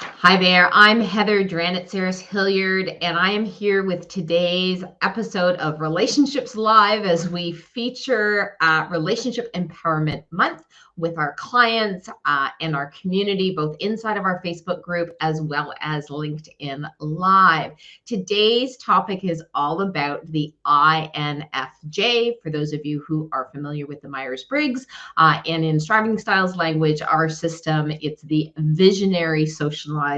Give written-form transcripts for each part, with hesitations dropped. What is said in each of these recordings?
Hi there, I'm Heather Dranitsaris-Hilliard, and I am here with today's episode of Relationships Live as we feature Relationship Empowerment Month with our clients and our community, both inside of our Facebook group as well as LinkedIn Live. Today's topic is all about the INFJ. For those of you who are familiar with the Myers-Briggs, and in Striving Styles language, our system, it's the visionary socializer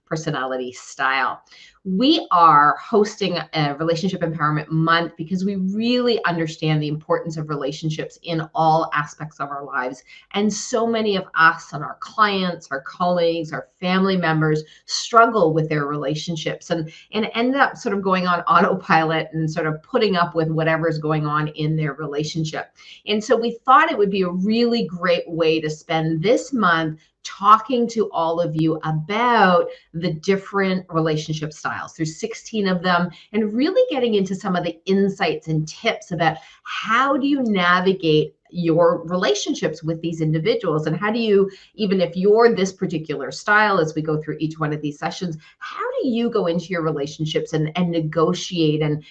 personality style. We are hosting a Relationship Empowerment Month because we really understand the importance of relationships in all aspects of our lives. And so many of us and our clients, our colleagues, our family members struggle with their relationships and end up sort of going on autopilot and sort of putting up with whatever's going on in their relationship. And so we thought it would be a really great way to spend this month talking to all of you about the different relationship styles. There's 16 of them, and really getting into some of the insights and tips about how do you navigate your relationships with these individuals, and how do you, even if you're this particular style, as we go through each one of these sessions, how do you go into your relationships and negotiate and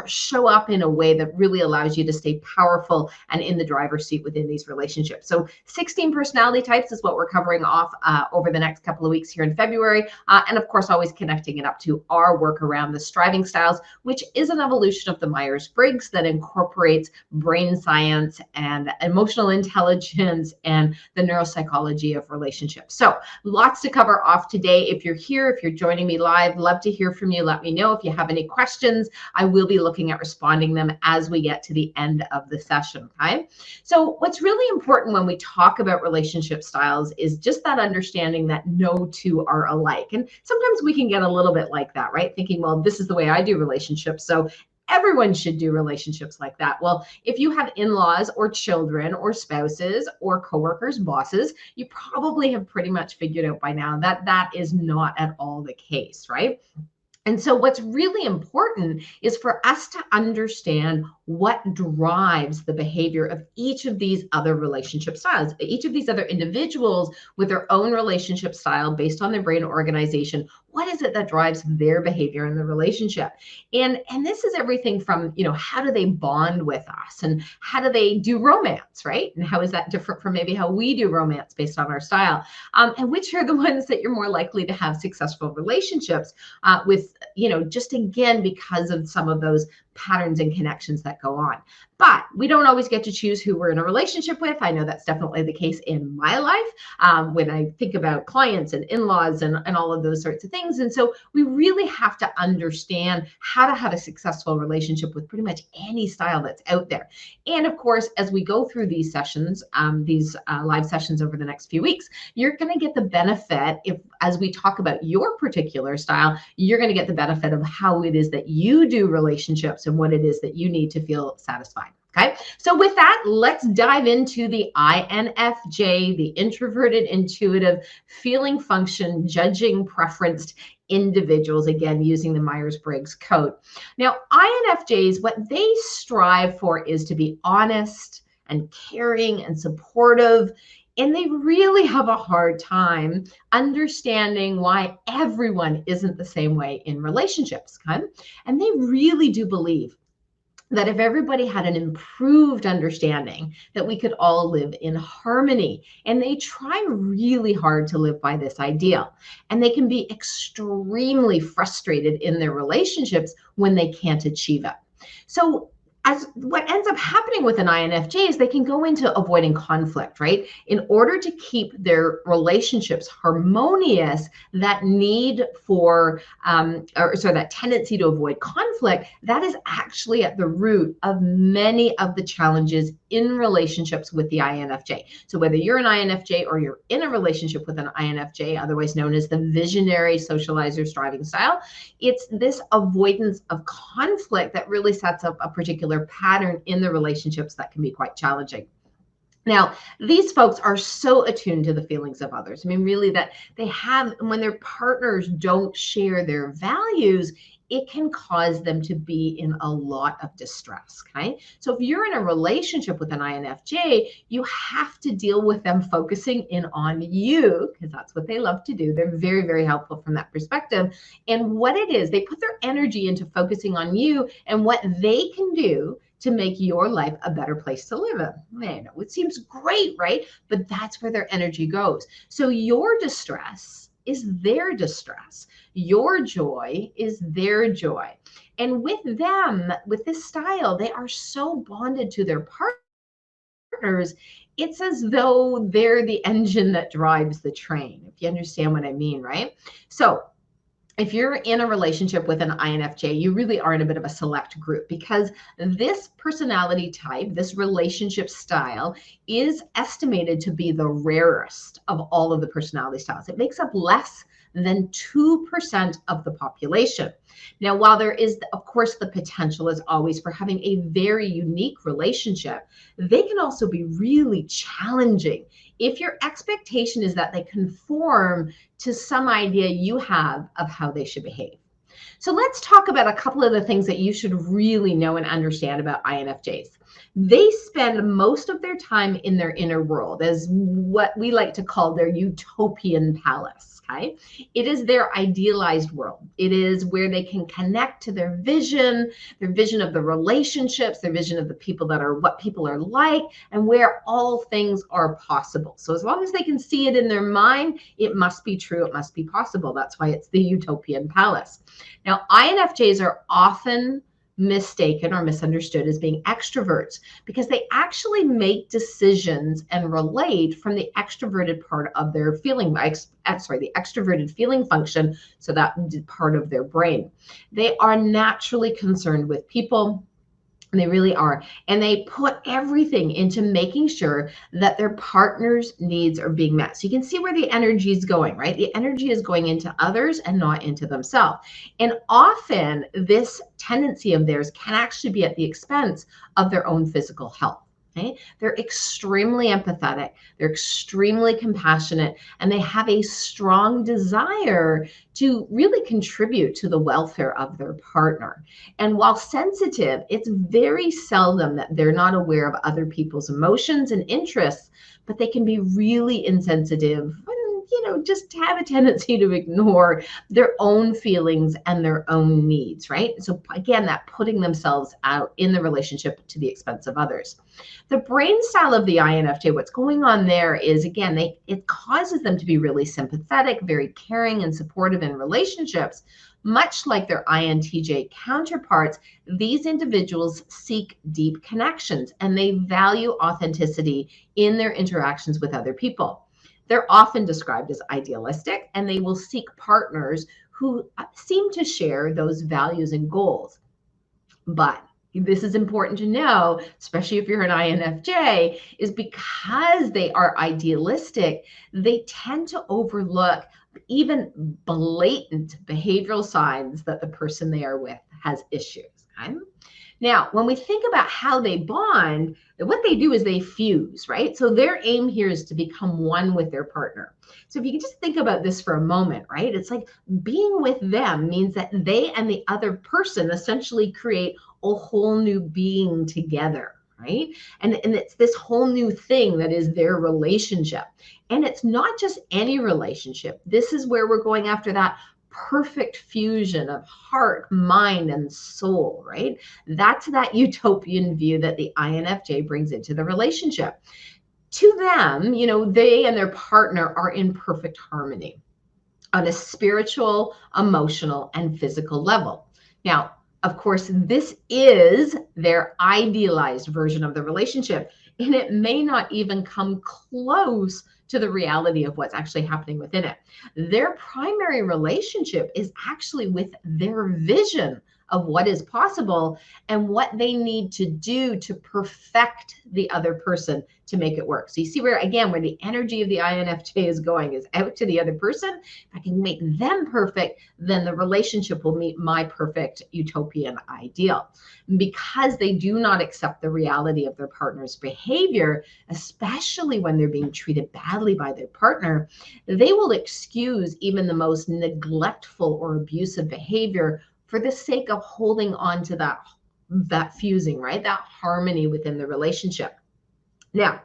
show up in a way that really allows you to stay powerful and in the driver's seat within these relationships. So 16 personality types is what we're covering off over the next couple of weeks here in February, and of course always connecting it up to our work around the Striving Styles, which is an evolution of the Myers-Briggs that incorporates brain science and emotional intelligence and the neuropsychology of relationships. So lots to cover off today. If you're here, if you're joining me live, love to hear from you. Let me know if you have any questions. I will be looking at responding them as we get to the end of the session, okay? So what's really important when we talk about relationship styles is just that understanding that no two are alike. And sometimes we can get a little bit like that, right? Thinking, well, this is the way I do relationships, so everyone should do relationships like that. Well, if you have in-laws or children or spouses or coworkers, bosses, you probably have pretty much figured out by now that that is not at all the case, right? And so what's really important is for us to understand what drives the behavior of each of these other relationship styles, each of these other individuals with their own relationship style based on their brain organization. What is it that drives their behavior in the relationship? And this is everything from, how do they bond with us, and how do they do romance, right? And how is that different from maybe how we do romance based on our style? And which are the ones that you're more likely to have successful relationships with, just again, because of some of those patterns and connections that go on. But we don't always get to choose who we're in a relationship with. I know that's definitely the case in my life when I think about clients and in-laws and all of those sorts of things. And so we really have to understand how to have a successful relationship with pretty much any style that's out there. And of course, as we go through these sessions, these live sessions over the next few weeks, you're going to get the benefit, as we talk about your particular style, you're going to get the benefit of how it is that you do relationships and what it is that you need to feel satisfied. Okay, so with that, let's dive into the INFJ, the introverted, intuitive, feeling, function, judging, preferenced individuals, again, using the Myers-Briggs code. Now, INFJs, what they strive for is to be honest and caring and supportive. And they really have a hard time understanding why everyone isn't the same way in relationships. Okay? And they really do believe that if everybody had an improved understanding, that we could all live in harmony. And they try really hard to live by this ideal. And they can be extremely frustrated in their relationships when they can't achieve it. So as what ends up happening with an INFJ is they can go into avoiding conflict, right? In order to keep their relationships harmonious, that need for, that tendency to avoid conflict, that is actually at the root of many of the challenges in relationships with the INFJ. So whether you're an INFJ or you're in a relationship with an INFJ, otherwise known as the visionary socializer striving style, it's this avoidance of conflict that really sets up a particular pattern in the relationships that can be quite challenging. Now, these folks are so attuned to the feelings of others. I mean, really, that they have, when their partners don't share their values, it can cause them to be in a lot of distress. Okay. So if you're in a relationship with an INFJ, you have to deal with them focusing in on you, because that's what they love to do. They're very, very helpful from that perspective. And what it is, they put their energy into focusing on you and what they can do to make your life a better place to live in. Man, it seems great, right? But that's where their energy goes. So your distress is their distress. Your joy is their joy. And with them, with this style, they are so bonded to their partners. It's as though they're the engine that drives the train, if you understand what I mean, right? So if you're in a relationship with an INFJ, you really are in a bit of a select group, because this personality type, this relationship style, is estimated to be the rarest of all of the personality styles. It makes up less than 2% of the population. Now, while there is, of course, the potential as always for having a very unique relationship, they can also be really challenging if your expectation is that they conform to some idea you have of how they should behave. So let's talk about a couple of the things that you should really know and understand about INFJs. They spend most of their time in their inner world, as what we like to call their utopian palace. Okay? It is their idealized world. It is where they can connect to their vision of the relationships, their vision of the people that are what people are like, and where all things are possible. So as long as they can see it in their mind, it must be true, it must be possible. That's why it's the utopian palace. Now, INFJs are often mistaken or misunderstood as being extroverts, because they actually make decisions and relate from the extroverted part of their the extroverted feeling function, so that part of their brain. They are naturally concerned with people. They really are. And they put everything into making sure that their partner's needs are being met. So you can see where the energy is going, right? The energy is going into others and not into themselves. And often this tendency of theirs can actually be at the expense of their own physical health. Okay? They're extremely empathetic, they're extremely compassionate, and they have a strong desire to really contribute to the welfare of their partner. And while sensitive, it's very seldom that they're not aware of other people's emotions and interests, but they can be really insensitive and, just have a tendency to ignore their own feelings and their own needs, right? So again, that putting themselves out in the relationship to the expense of others. The brain style of the INFJ, what's going on there is, again, it causes them to be really sympathetic, very caring and supportive in relationships. Much like their INTJ counterparts, these individuals seek deep connections and they value authenticity in their interactions with other people. They're often described as idealistic, and they will seek partners who seem to share those values and goals. But this is important to know, especially if you're an INFJ, is because they are idealistic, they tend to overlook even blatant behavioral signs that the person they are with has issues. Okay? Now, when we think about how they bond, what they do is they fuse, right? So their aim here is to become one with their partner. So if you can just think about this for a moment, right? It's like being with them means that they and the other person essentially create a whole new being together, right? And it's this whole new thing that is their relationship. And it's not just any relationship. This is where we're going after that perfect fusion of heart, mind, and soul, right? That's that utopian view that the INFJ brings into the relationship. To them, they and their partner are in perfect harmony on a spiritual, emotional, and physical level. Now, of course, this is their idealized version of the relationship, and it may not even come close to the reality of what's actually happening within it. Their primary relationship is actually with their vision of what is possible and what they need to do to perfect the other person to make it work. So you see where the energy of the INFJ is going is out to the other person. If I can make them perfect, then the relationship will meet my perfect utopian ideal. Because they do not accept the reality of their partner's behavior, especially when they're being treated badly by their partner, they will excuse even the most neglectful or abusive behavior for the sake of holding on to that fusing, right? That harmony within the relationship. Now,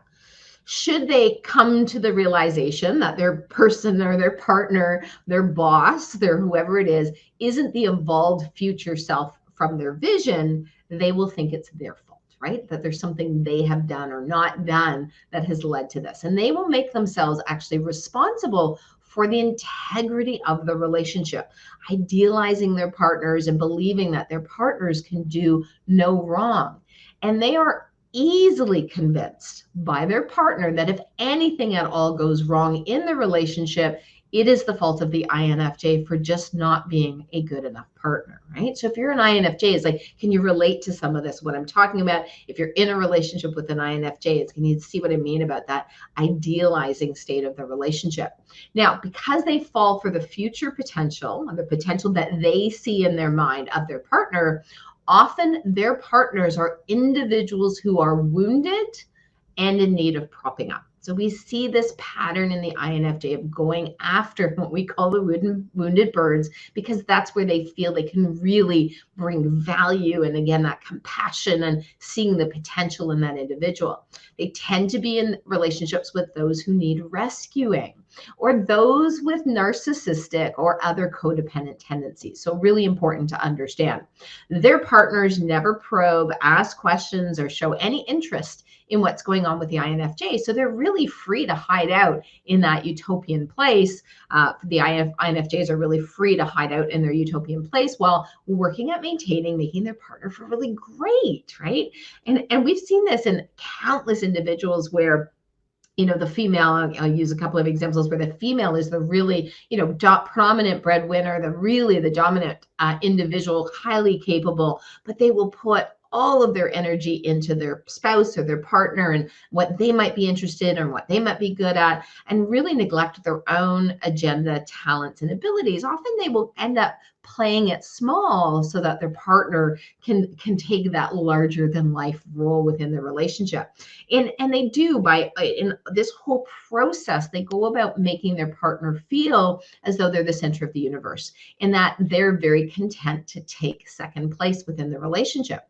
should they come to the realization that their person or their partner, their boss, their whoever it is, isn't the evolved future self from their vision, they will think it's their fault, right? That there's something they have done or not done that has led to this. And they will make themselves actually responsible for the integrity of the relationship, idealizing their partners and believing that their partners can do no wrong. And they are easily convinced by their partner that if anything at all goes wrong in the relationship, it is the fault of the INFJ for just not being a good enough partner, right? So if you're an INFJ, it's like, can you relate to some of this, what I'm talking about? If you're in a relationship with an INFJ, can you see what I mean about that idealizing state of the relationship? Now, because they fall for the future potential, the potential that they see in their mind of their partner, often their partners are individuals who are wounded and in need of propping up. So we see this pattern in the INFJ of going after what we call the wounded birds, because that's where they feel they can really bring value. And again, that compassion and seeing the potential in that individual. They tend to be in relationships with those who need rescuing, or those with narcissistic or other codependent tendencies. So really important to understand. Their partners never probe, ask questions, or show any interest in what's going on with the INFJ. So they're really free to hide out in that utopian place. The INFJs are really free to hide out in their utopian place while working at making their partner feel really great, right? And we've seen this in countless individuals where, you know, the female, I'll use a couple of examples where the female is the really, you know, prominent breadwinner, the dominant individual, highly capable, but they will put all of their energy into their spouse or their partner and what they might be interested in or what they might be good at, and really neglect their own agenda, talents, and abilities. Often they will end up playing it small so that their partner can take that larger than life role within the relationship. And they do, by in this whole process, they go about making their partner feel as though they're the center of the universe, and that they're very content to take second place within the relationship.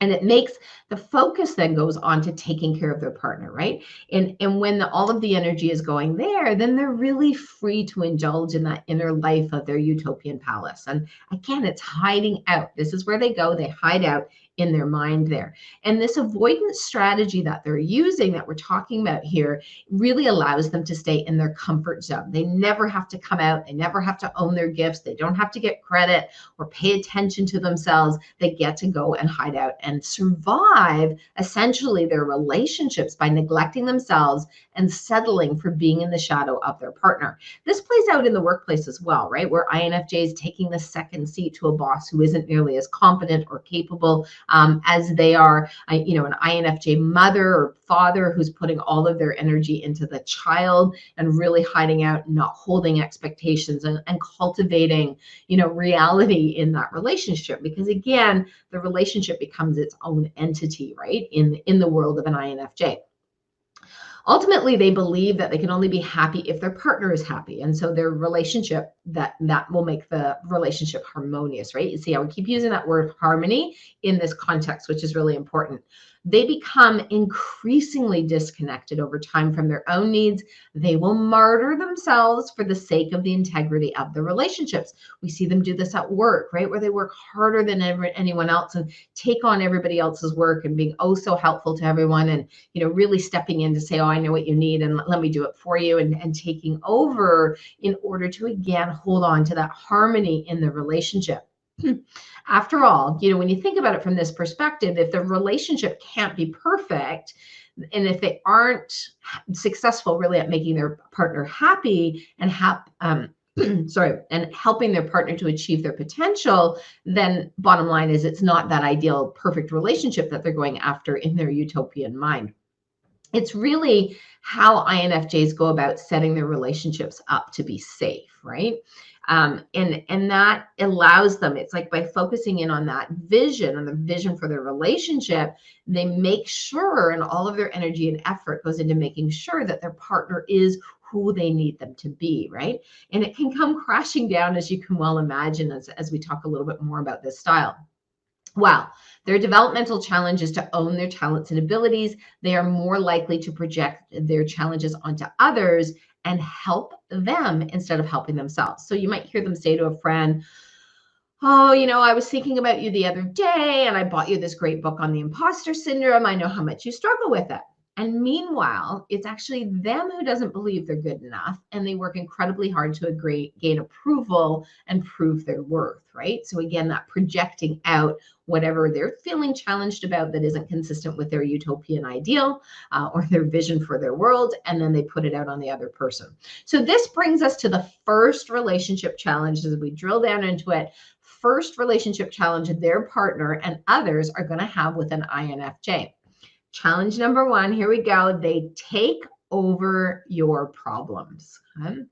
And it makes the focus then goes on to taking care of their partner, right? And when all of the energy is going there, then they're really free to indulge in that inner life of their utopian palace. And again, it's hiding out. This is where they go. They hide out in their mind there. And this avoidance strategy that they're using, that we're talking about here, really allows them to stay in their comfort zone. They never have to come out. They never have to own their gifts. They don't have to get credit or pay attention to themselves. They get to go and hide out and survive essentially their relationships by neglecting themselves and settling for being in the shadow of their partner. This plays out in the workplace as well, right? Where INFJs taking the second seat to a boss who isn't nearly as competent or capable as they are, you know, an INFJ mother or father who's putting all of their energy into the child and really hiding out, not holding expectations, and cultivating, you know, reality in that relationship. Because again, the relationship becomes its own entity, right? In the world of an INFJ. Ultimately, they believe that they can only be happy if their partner is happy. And so their relationship, that will make the relationship harmonious, right? You see how we keep using that word harmony in this context, which is really important. They become increasingly disconnected over time from their own needs. They will martyr themselves for the sake of the integrity of the relationships. We see them do this at work, right? Where they work harder than anyone else and take on everybody else's work and being oh so helpful to everyone, and, you know, really stepping in to say, oh, I know what you need and let me do it for you, and taking over in order to, again, hold on to that harmony in the relationship. After all, you know, when you think about it from this perspective, if the relationship can't be perfect, and if they aren't successful really at making their partner happy and and helping their partner to achieve their potential, then bottom line is it's not that ideal, perfect relationship that they're going after in their utopian mind. It's really how INFJs go about setting their relationships up to be safe, right? And that allows them, it's like by focusing in on that vision, on the vision for their relationship, they make sure, and all of their energy and effort goes into making sure that their partner is who they need them to be, right? And it can come crashing down, as you can well imagine, as we talk a little bit more about this style. Well, their developmental challenge is to own their talents and abilities. They are more likely to project their challenges onto others and help them instead of helping themselves. So you might hear them say to a friend, oh, I was thinking about you the other day and I bought you this great book on the imposter syndrome. I know how much you struggle with it. And meanwhile, it's actually them who doesn't believe they're good enough, and they work incredibly hard to gain approval and prove their worth, right? So again, that projecting out whatever they're feeling challenged about that isn't consistent with their utopian ideal or their vision for their world, and then they put it out on the other person. So this brings us to the first relationship challenge as we drill down into it. First relationship challenge their partner and others are going to have with an INFJ. Challenge number one, here we go. They take over your problems. Okay?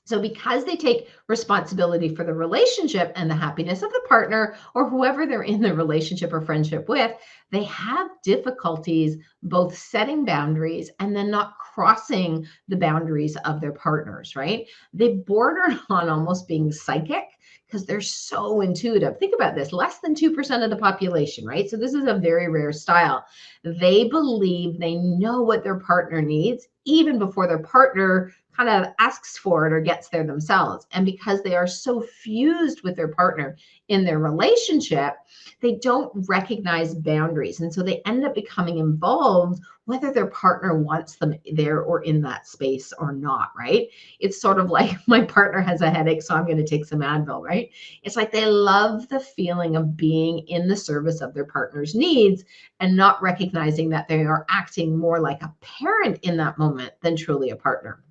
So because they take responsibility for the relationship and the happiness of the partner or whoever they're in the relationship or friendship with, they have difficulties both setting boundaries and then not crossing the boundaries of their partners, right? They border on almost being psychic because they're so intuitive. Think about this, less than 2% of the population, right? So this is a very rare style. They believe they know what their partner needs even before their partner kind of asks for it or gets there themselves. And because they are so fused with their partner in their relationship, they don't recognize boundaries. And so they end up becoming involved whether their partner wants them there or in that space or not, right? It's sort of like my partner has a headache, so I'm going to take some Advil, right? It's like they love the feeling of being in the service of their partner's needs and not recognizing that they are acting more like a parent in that moment than truly a partner.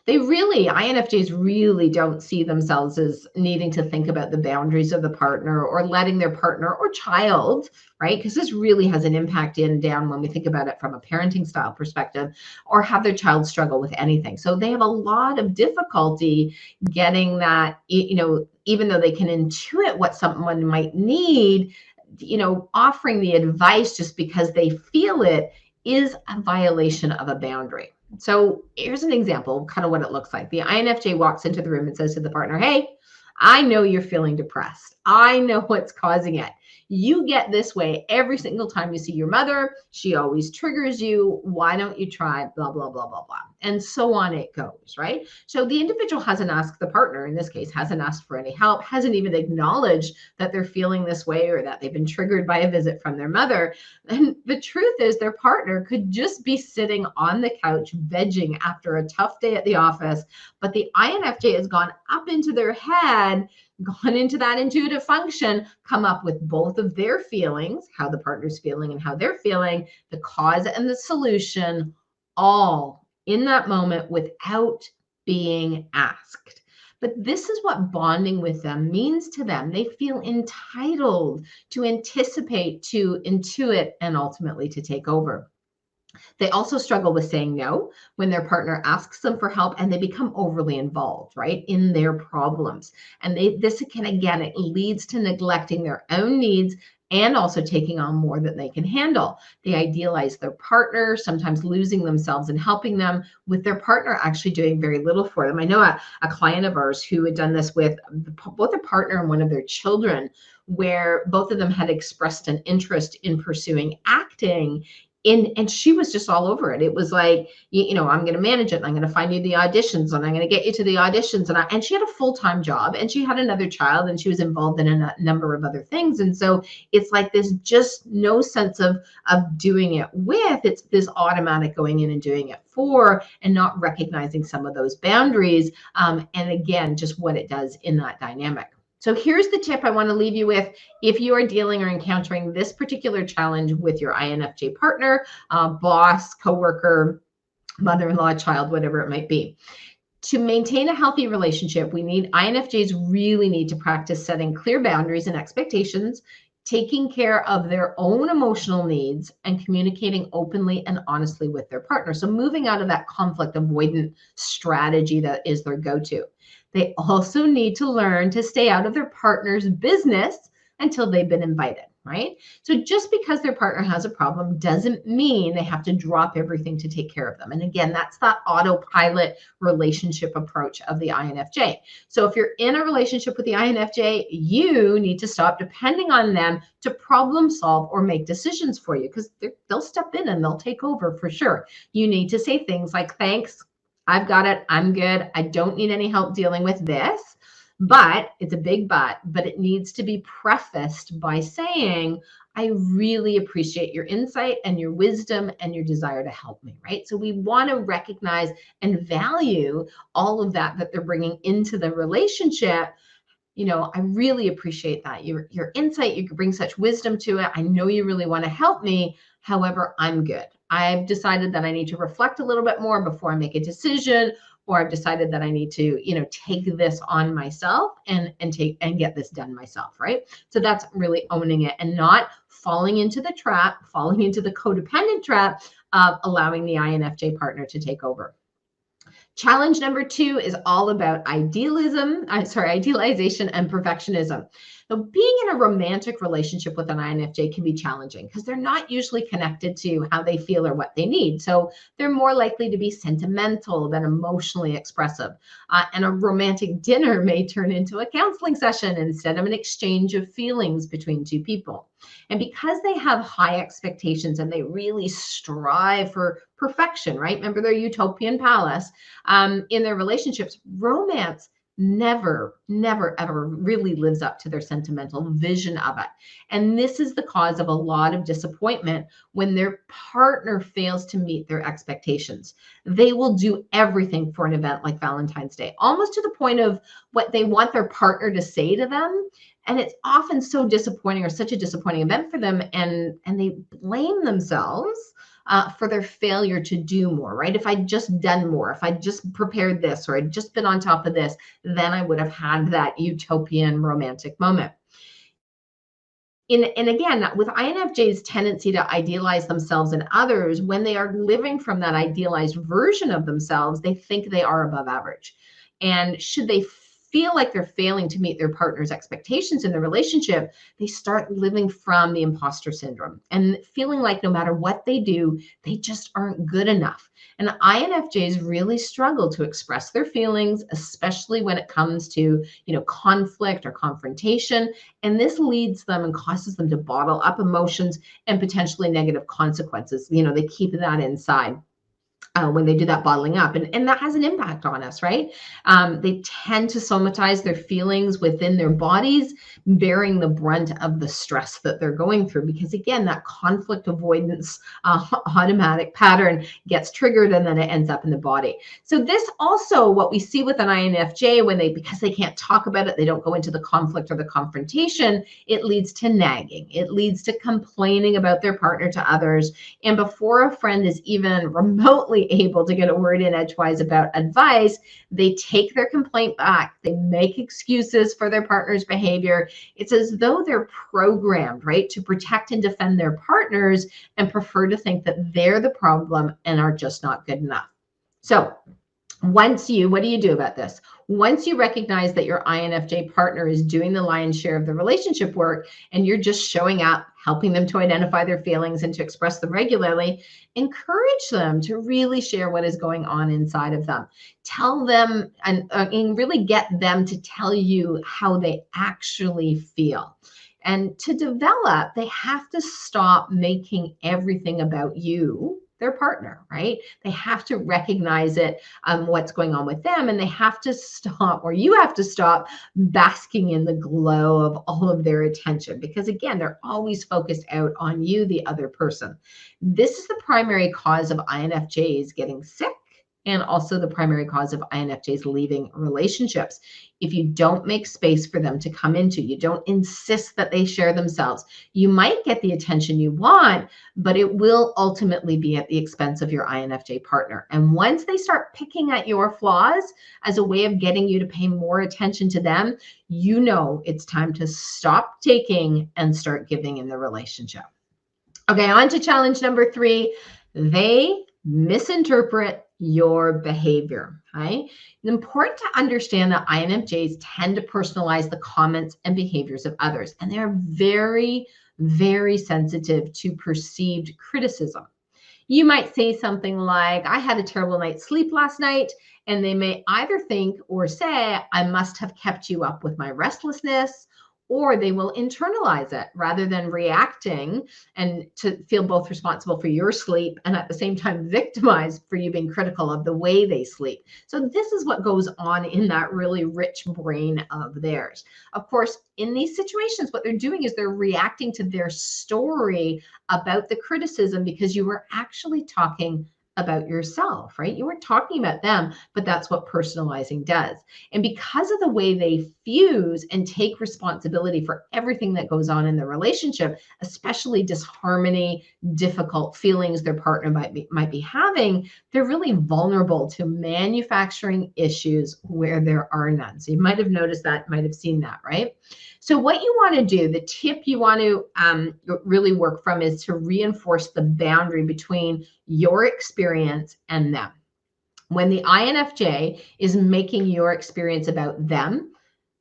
INFJs really don't see themselves as needing to think about the boundaries of the partner or letting their partner or child, right? Because this really has an impact down when we think about it from a parenting style perspective, or have their child struggle with anything. So they have a lot of difficulty getting that, even though they can intuit what someone might need, offering the advice just because they feel it is a violation of a boundary. So here's an example, kind of what it looks like. The INFJ walks into the room and says to the partner, hey, I know you're feeling depressed. I know what's causing it. You get this way every single time you see your mother. She always triggers you. Why don't you try blah, blah, blah, blah, blah. And so on it goes, right? So the individual hasn't asked the partner, in this case, hasn't asked for any help, hasn't even acknowledged that they're feeling this way or that they've been triggered by a visit from their mother. And the truth is their partner could just be sitting on the couch vegging after a tough day at the office, but the INFJ has gone up into their head, gone into that intuitive function, come up with both of their feelings, how the partner's feeling and how they're feeling, the cause and the solution, all in that moment without being asked. But this is what bonding with them means to them. They feel entitled to anticipate, to intuit, and ultimately to take over. They also struggle with saying no when their partner asks them for help, and they become overly involved, right, in their problems. And it leads to neglecting their own needs and also taking on more than they can handle. They idealize their partner, sometimes losing themselves and helping them, with their partner actually doing very little for them. I know a client of ours who had done this with both a partner and one of their children, where both of them had expressed an interest in pursuing acting. And she was just all over it. It was like, I'm going to manage it. And I'm going to find you the auditions, and I'm going to get you to the auditions. And she had a full-time job, and she had another child, and she was involved in a number of other things. And so it's like there's just no sense of doing it with. It's this automatic going in and doing it for, and not recognizing some of those boundaries. And again, just what it does in that dynamic. So here's the tip I want to leave you with if you are dealing or encountering this particular challenge with your INFJ partner, boss, coworker, mother-in-law, child, whatever it might be. To maintain a healthy relationship, INFJs really need to practice setting clear boundaries and expectations, taking care of their own emotional needs, and communicating openly and honestly with their partner. So moving out of that conflict avoidant strategy that is their go-to. They also need to learn to stay out of their partner's business until they've been invited, right? So just because their partner has a problem doesn't mean they have to drop everything to take care of them. And again, that's that autopilot relationship approach of the INFJ. So if you're in a relationship with the INFJ, you need to stop depending on them to problem solve or make decisions for you, because they'll step in and they'll take over for sure. You need to say things like, thanks, I've got it, I'm good, I don't need any help dealing with this. But it's a big but it needs to be prefaced by saying, I really appreciate your insight and your wisdom and your desire to help me, right? So we want to recognize and value all of that they're bringing into the relationship. I really appreciate that. Your insight, you bring such wisdom to it. I know you really want to help me. However, I'm good. I've decided that I need to reflect a little bit more before I make a decision, or I've decided that I need to, take this on myself and get this done myself, right? So that's really owning it and not falling into the codependent trap of allowing the INFJ partner to take over. Challenge number 2 is all about idealization and perfectionism. So being in a romantic relationship with an INFJ can be challenging because they're not usually connected to how they feel or what they need. So they're more likely to be sentimental than emotionally expressive. And a romantic dinner may turn into a counseling session instead of an exchange of feelings between two people. And because they have high expectations and they really strive for perfection, right? Remember their utopian palace in their relationships, romance never, ever really lives up to their sentimental vision of it. And this is the cause of a lot of disappointment when their partner fails to meet their expectations. They will do everything for an event like Valentine's Day, almost to the point of what they want their partner to say to them. And it's often so disappointing, or such a disappointing event for them. And they blame themselves for their failure to do more, right? If I'd just done more, if I'd just prepared this, or I'd just been on top of this, then I would have had that utopian romantic moment. And again, with INFJ's tendency to idealize themselves and others, when they are living from that idealized version of themselves, they think they are above average. And should they feel like they're failing to meet their partner's expectations in the relationship, they start living from the imposter syndrome and feeling like no matter what they do, they just aren't good enough. And INFJs really struggle to express their feelings, especially when it comes to, conflict or confrontation. And this leads them and causes them to bottle up emotions and potentially negative consequences. They keep that inside. When they do that bottling up, and that has an impact on us, right? They tend to somatize their feelings within their bodies, bearing the brunt of the stress that they're going through, because again, that conflict avoidance automatic pattern gets triggered and then it ends up in the body. So this also, what we see with an INFJ, because they can't talk about it, they don't go into the conflict or the confrontation, it leads to nagging. It leads to complaining about their partner to others. And before a friend is even remotely able to get a word in edgewise about advice, they take their complaint back. They make excuses for their partner's behavior. It's as though they're programmed, right, to protect and defend their partners and prefer to think that they're the problem and are just not good enough. So what do you do about this? Once you recognize that your INFJ partner is doing the lion's share of the relationship work and you're just showing up, helping them to identify their feelings and to express them regularly, encourage them to really share what is going on inside of them. Tell them and really get them to tell you how they actually feel. And to develop, they have to stop making everything about you, their partner, right? They have to recognize it, what's going on with them, and they have to stop, or you have to stop basking in the glow of all of their attention, because again, they're always focused out on you, the other person. This is the primary cause of INFJs getting sick, and also the primary cause of INFJs leaving relationships. If you don't make space for them to come into, you don't insist that they share themselves, you might get the attention you want, but it will ultimately be at the expense of your INFJ partner. And once they start picking at your flaws as a way of getting you to pay more attention to them, it's time to stop taking and start giving in the relationship. Okay, on to challenge number 3. They misinterpret your behavior. Okay? It's important to understand that INFJs tend to personalize the comments and behaviors of others, and they're very, very sensitive to perceived criticism. You might say something like, I had a terrible night's sleep last night, and they may either think or say, I must have kept you up with my restlessness, or they will internalize it rather than reacting and to feel both responsible for your sleep and at the same time victimized for you being critical of the way they sleep. So this is what goes on in that really rich brain of theirs. Of course, in these situations, what they're doing is they're reacting to their story about the criticism because you were actually talking about yourself, right? You weren't talking about them, but that's what personalizing does. And because of the way they fuse and take responsibility for everything that goes on in the relationship, especially disharmony, difficult feelings their partner might be having, they're really vulnerable to manufacturing issues where there are none. So you might have noticed that, might have seen that, right? So what you want to do, the tip you want to really work from is to reinforce the boundary between your experience and them. When the INFJ is making your experience about them,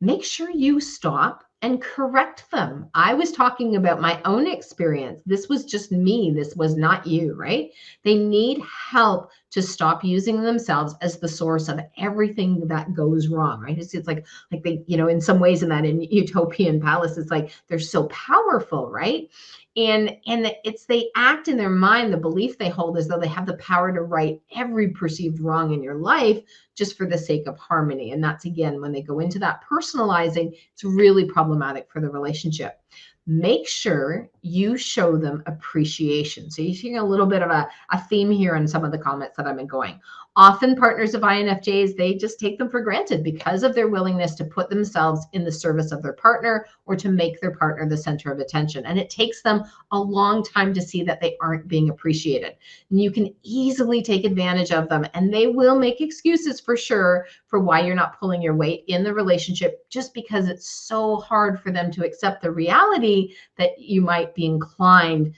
make sure you stop and correct them. I was talking about my own experience. This was just me. This was not you, right? They need help to stop using themselves as the source of everything that goes wrong, right? It's like they, in some ways in that in utopian palace, it's like they're so powerful, right? And it's they act in their mind, the belief they hold as though they have the power to right every perceived wrong in your life just for the sake of harmony. And that's, again, when they go into that personalizing, it's really problematic for the relationship. Make sure you show them appreciation. So you're seeing a little bit of a theme here in some of the comments that I've been going. Often partners of INFJs, they just take them for granted because of their willingness to put themselves in the service of their partner or to make their partner the center of attention. And it takes them a long time to see that they aren't being appreciated. And you can easily take advantage of them, and they will make excuses for sure for why you're not pulling your weight in the relationship, just because it's so hard for them to accept the reality that you might be inclined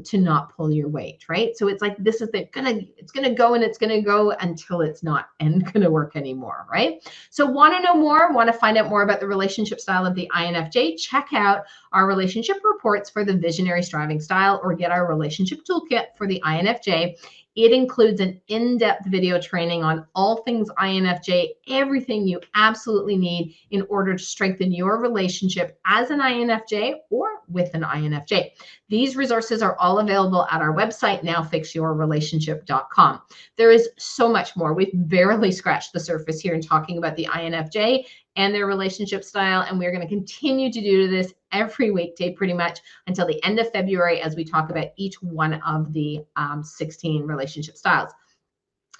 to not pull your weight, right? So it's like it's gonna go and it's gonna go until it's not and gonna work anymore, right? So want to know more, want to find out more about the relationship style of the INFJ, check out our relationship reports for the visionary striving style or get our relationship toolkit for the INFJ. It includes an in-depth video training on all things INFJ, everything you absolutely need in order to strengthen your relationship as an INFJ or with an INFJ. These resources are all available at our website, nowfixyourrelationship.com. There is so much more. We've barely scratched the surface here in talking about the INFJ and their relationship style, and we're going to continue to do this every weekday pretty much until the end of February as we talk about each one of the 16 relationship styles.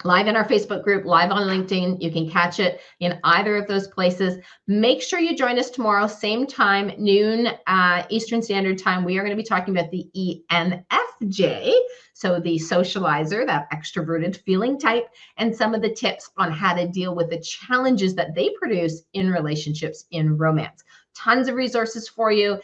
Live in our Facebook group, live on LinkedIn. You can catch it in either of those places. Make sure you join us tomorrow, same time, noon Eastern Standard Time. We are going to be talking about the ENFJ, so the socializer, that extroverted feeling type, and some of the tips on how to deal with the challenges that they produce in relationships in romance. Tons of resources for you.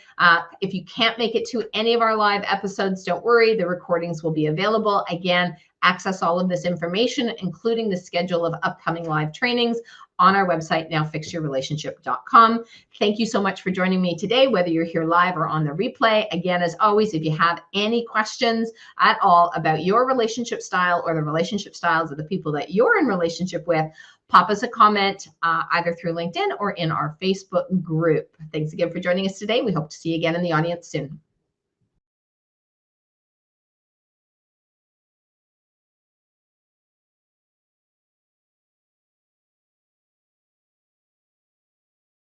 If you can't make it to any of our live episodes, don't worry. The recordings will be available. Again, access all of this information, including the schedule of upcoming live trainings on our website, nowfixyourrelationship.com. Thank you so much for joining me today, whether you're here live or on the replay. Again, as always, if you have any questions at all about your relationship style or the relationship styles of the people that you're in relationship with, pop us a comment either through LinkedIn or in our Facebook group. Thanks again for joining us today. We hope to see you again in the audience soon.